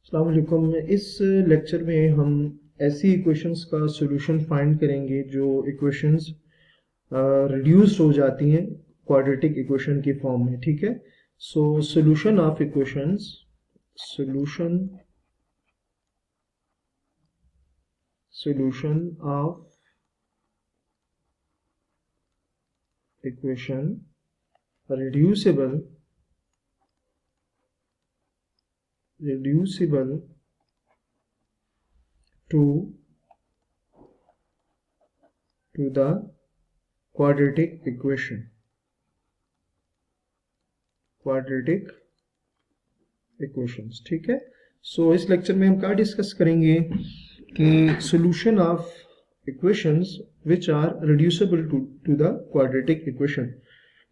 अस्सलाम वालेकुम। इस लेक्चर में हम ऐसी इक्वेशंस का सॉल्यूशन फाइंड करेंगे जो इक्वेशंस रिड्यूस हो जाती हैं क्वाड्रेटिक इक्वेशन की फॉर्म में। ठीक है, so solution of equations, solution of equation reducible to the quadratic equations। ठीक है, सो इस लेक्चर में हम क्या डिस्कस करेंगे कि solution of equations which are reducible to the quadratic equation.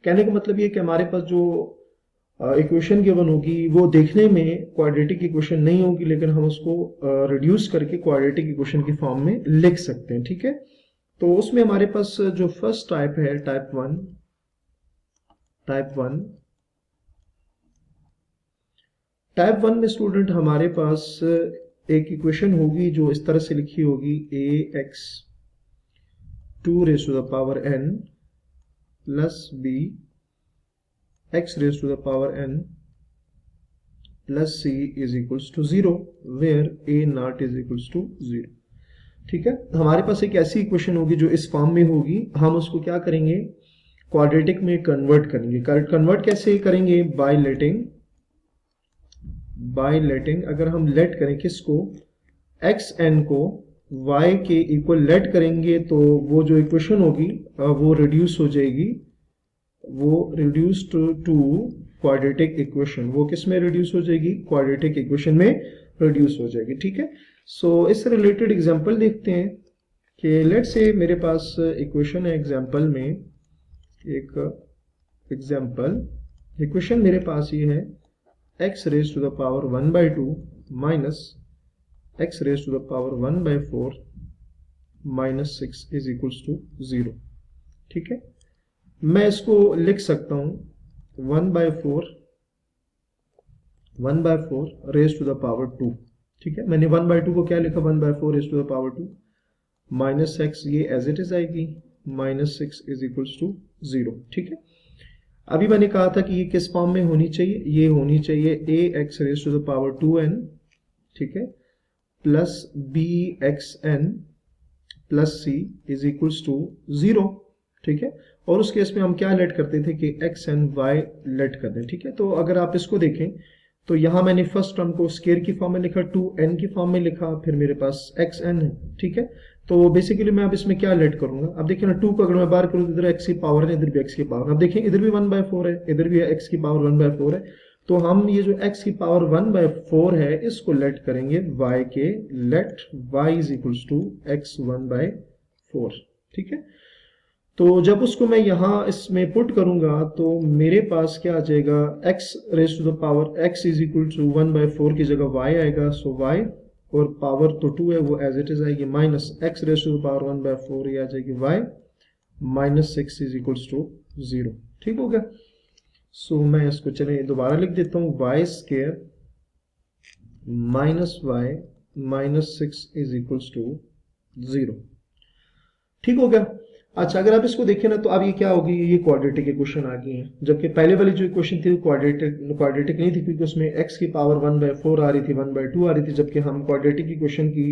कहने का मतलब ये कि हमारे पास जो इक्वेशन गिवन होगी वो देखने में क्वाड्रेटिक इक्वेशन नहीं होगी, लेकिन हम उसको रिड्यूस करके क्वाड्रेटिक इक्वेशन की फॉर्म में लिख सकते हैं। ठीक है, तो उसमें हमारे पास जो फर्स्ट टाइप है टाइप वन में स्टूडेंट हमारे पास एक इक्वेशन होगी जो इस तरह से लिखी होगी ax 2 raised to the power n plus b x raised to the power n plus c is equals to 0 where a naught is equals to 0। ठीक है, हमारे पास एक ऐसी इक्वेशन होगी जो इस फॉर्म में होगी, हम उसको क्या करेंगे क्वाड्रेटिक में कन्वर्ट करेंगे। कन्वर्ट कैसे करेंगे? बाय लेटिंग अगर हम लेट करें किसको, एक्स एन को y के इक्वल लेट करेंगे तो वो जो इक्वेशन होगी वो रिड्यूस हो जाएगी, वो रिड्यूस टू क्वाड्रेटिक इक्वेशन। वो किस में रिड्यूस हो जाएगी? क्वाड्रेटिक इक्वेशन में रिड्यूस हो जाएगी। ठीक है, सो इससे रिलेटेड एग्जांपल देखते हैं कि लेट से मेरे पास इक्वेशन है, एग्जांपल में एक इक्वेशन मेरे पास ये है x raised to the power 1/2 minus x raised to the power 1/4 minus 6 is equals to 0। ठीक है, मैं इसको लिख सकता हूं 1/4 raised to the power 2। ठीक है, मैंने 1/2 को क्या लिखा? 1/4 raised to the power 2 minus x, ये एज इट इज आएगी, माइनस 6 इज इक्वल्स टू 0। ठीक है, अभी मैंने कहा था कि ये किस फॉर्म में होनी चाहिए? ये होनी चाहिए ax raised to the power 2n, ठीक है, plus bxn plus c is equals to 0। ठीक है, और उस केस में हम क्या लेट करते थे कि x n y लेट कर दें। ठीक है, तो अगर आप इसको देखें तो यहां मैंने फर्स्ट टर्म को स्केयर की फॉर्म में लिखा, 2n की फॉर्म में लिखा, फिर मेरे पास xn है। ठीक है, तो बेसिकली मैं अब इसमें क्या लेट करूंगा? अब देखिए ना, 2 को अगर मैं बाहर करूं तो इधर x की पावर है, इधर भी x की पावर। अब देखिए इधर भी 1/4 है, इधर भी x की पावर 1/4 है, तो हम ये जो x की पावर 1/4 है इसको लेट करेंगे y के, let y is equals to x 1/4। ठीक है, तो जब उसको मैं यहां इसमें पुट करूंगा तो मेरे पास क्या आ जाएगा? x raise to the power x is equal to 1/4 की जगह y आएगा, सो y और पावर तो 2 है वो एज इट इज आएगी, minus x raise to the power 1/4 ये आ जाएगी y minus 6 is equals to 0। ठीक हो गया, सो मैं इसको चले दोबारा लिख देता हूं, y square minus y minus 6 is equals to 0। ठीक हो गया। अच्छा, अगर आप इसको देखें ना तो अब ये क्या होगी? ये क्वाड्रेटिक इक्वेशन आ गई है, जबकि पहले वाली जो इक्वेशन थी वो क्वाड्रेटिक नहीं थी, क्योंकि उसमें x की पावर 1/4 आ रही थी, 1/2 आ रही थी। जबकि हम क्वाड्रेटिक इक्वेशन की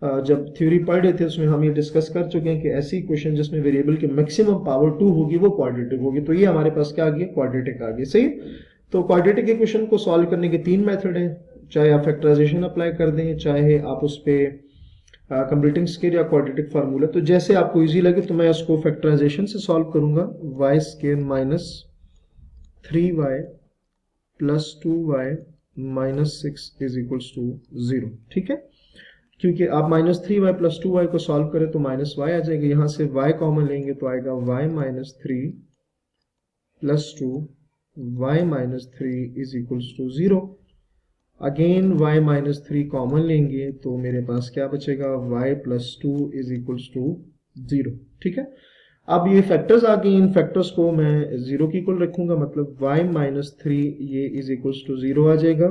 जब थ्योरी पढ़ रहे थे उसमें हम ये डिस्कस कर चुके हैं कि ऐसी इक्वेशन जिसमें वेरिएबल की मैक्सिमम पावर 2 होगी वो क्वाड्रेटिक होगी। तो ये हमारे पास क्या आ गया? क्वाड्रेटिक आ गया। सही, तो क्वाड्रेटिक इक्वेशन को सॉल्व करने के 3 मेथड हैं, चाहे आप फैक्टराइजेशन अप्लाई कर दें, चाहे आप उस पर कंप्लीटिंग स्केयर या क्वाड्रेटिक फार्मूला, तो जैसे आपको इजी लगे। तो मैं उसको फैक्टराइजेशन से सॉल्व करूंगा, y square minus 3y plus 2y minus 6 is equals to 0। ठीक है, क्योंकि आप माइनस 3y प्लस 2y को सॉल्व करें तो माइनस y आ जाएगा, यहां से y कॉमन लेंगे तो आएगा y minus 3 plus 2 y minus 3 is equals to 0। Again y minus 3 common लेंगे तो मेरे पास क्या बचेगा? y plus 2 is equals to 0। ठीक है, अब ये फैक्टर्स आ गए, इन फैक्टर्स को मैं 0 की इक्वल रखूंगा, मतलब y माइनस 3 ये इज इक्वल्स टू 0 आ जाएगा।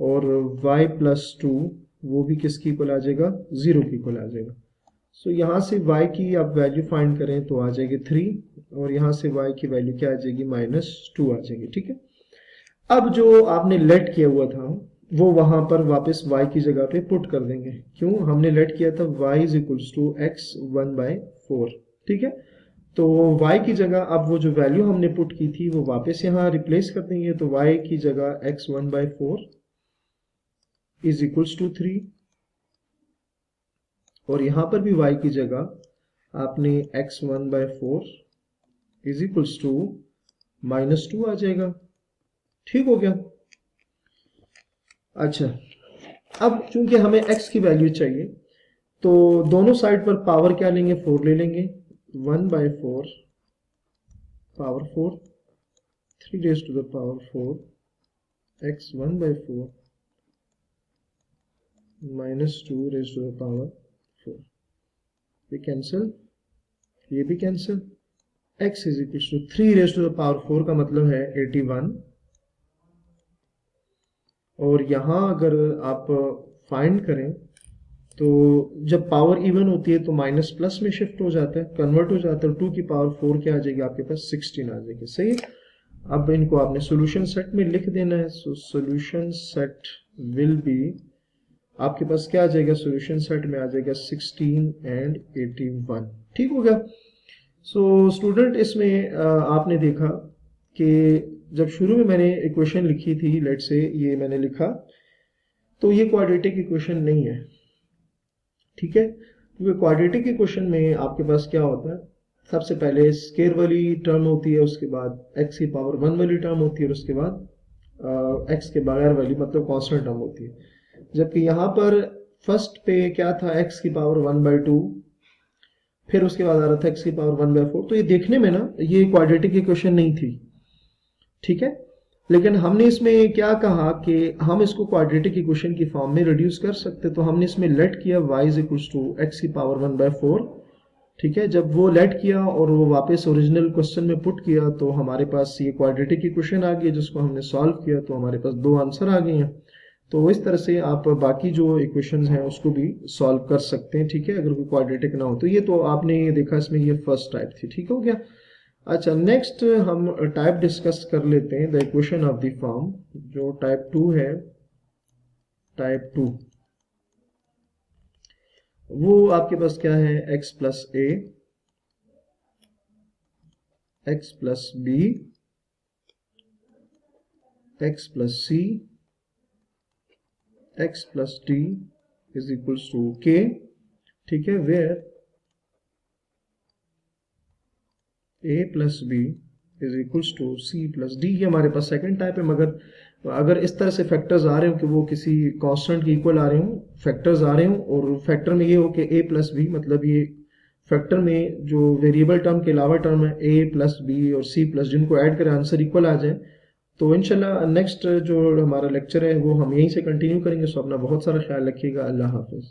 और y प्लस 2 वो भी किसकी इक्वल आ जाएगा, 0 की इक्वल आ जाएगा। सो यहाँ से y की आप वैल्यू फाइंड करें तो आ जाएगी 3 और यहाँ से y की वैल्यू क्या आ जाएगी, -2 आ जाएगी। ठीक है, अब जो आपने लेट किया हुआ था वो वहां पर वापस y की जगह पे पुट कर देंगे। क्यों, हमने लेट किया था y is equals to x 1/4। ठीक है, तो y की जगह अब वो जो वैल्यू हमने पुट की थी वो वापस यहाँ रिप्लेस कर देंगे। तो y की जगह x 1/4 इज इक्वल्स टू 3 और यहां पर भी y की जगह आपने x 1/4 इज इक्वल्स टू -2 आ जाएगा। ठीक हो गया। अच्छा, अब चूंकि हमें x की वैल्यू चाहिए तो दोनों साइड पर पावर क्या लेंगे, 4 ले लेंगे। 1/4 power 4 3 raised to the power 4 x 1/4 -2 raised to the power 4। ये कैंसिल, ये भी cancel. x is equal to 3 raised to the power 4 का मतलब है 81। और यहां अगर आप फाइंड करें तो जब पावर इवन होती है तो माइनस प्लस में शिफ्ट हो जाता है, कन्वर्ट हो जाता है। 2 की पावर 4 क्या आ जाएगी आपके पास, 16 आ जाएगी। सही है, अब इनको आपने सॉल्यूशन सेट में लिख देना है। So solution set will be, आपके पास क्या आ जाएगा, सॉल्यूशन सेट में आ जाएगा 16 एंड 81। ठीक हो गया। सो स्टूडेंट इसमें आपने देखा कि जब शुरू में मैंने इक्वेशन लिखी थी, लेट से ये मैंने लिखा तो ये क्वाड्रेटिक इक्वेशन नहीं है। ठीक है, क्योंकि क्वाड्रेटिक इक्वेशन में आपके पास क्या होता है, सबसे पहले स्केयर वाली टर्म होती है, उसके बाद x की पावर 1 वाली टर्म होती है और उसके बाद x के बगैर वाली मतलब कांस्टेंट टर्म होती है। जबकि यहाँ पर फर्स्ट पे क्या था, x की पावर 1/2, फिर उसके बाद आ रहा था x की पावर 1/4। तो ये देखने में ना ये क्वाड्रेटिक इक्वेशन नहीं थी। ठीक है, लेकिन हमने इसमें क्या कहा कि हम इसको क्वाड्रेटिक इक्वेशन की फॉर्म में रिड्यूस कर सकते। तो हमने इसमें लेट किया y is equals to x की पावर 1/4। ठीक है, जब वो लेट किया और वो वापस ओरिजिनल क्वेश्चन में पुट किया तो हमारे पास ये क्वाड्रेटिक इक्वेशन आ गई, जिसको हमने सॉल्व किया तो हमारे पास 2 आंसर आ गए हैं। तो इस तरह से आप बाकी जो इक्वेशंस हैं उसको भी सॉल्व कर सकते हैं। ठीक है, अगर कोई क्वाड्रेटिक ना हो तो। ये तो आपने ये देखा, इसमें ये फर्स्ट टाइप थी। ठीक हो गया। अच्छा, नेक्स्ट हम टाइप डिस्कस कर लेते हैं, the equation of the form. जो टाइप 2 है, टाइप 2 वो आपके पास क्या है, x plus a, x plus b, x plus c, x plus d is equals to k। ठीक है, where a plus b is equals to c प्लस d। ये हमारे पास सेकंड टाइप है। मगर अगर इस तरह से फैक्टर्स आ रहे हो कि वो किसी कांस्टेंट के इक्वल आ रहे हो, फैक्टर्स आ रहे हो और फैक्टर में ये हो कि a प्लस b, मतलब ये फैक्टर में जो वेरिएबल टर्म के अलावा टर्म है a प्लस b और c प्लस, जिनको ऐड करें आंसर इक्वल आ जाए, तो इंशाल्लाह नेक्स्ट जो हमारा लेक्चर है वो हम यहीं से कंटिन्यू करेंगे। सो अपना बहुत सारा ख्याल रखिएगा। अल्लाह हाफिज।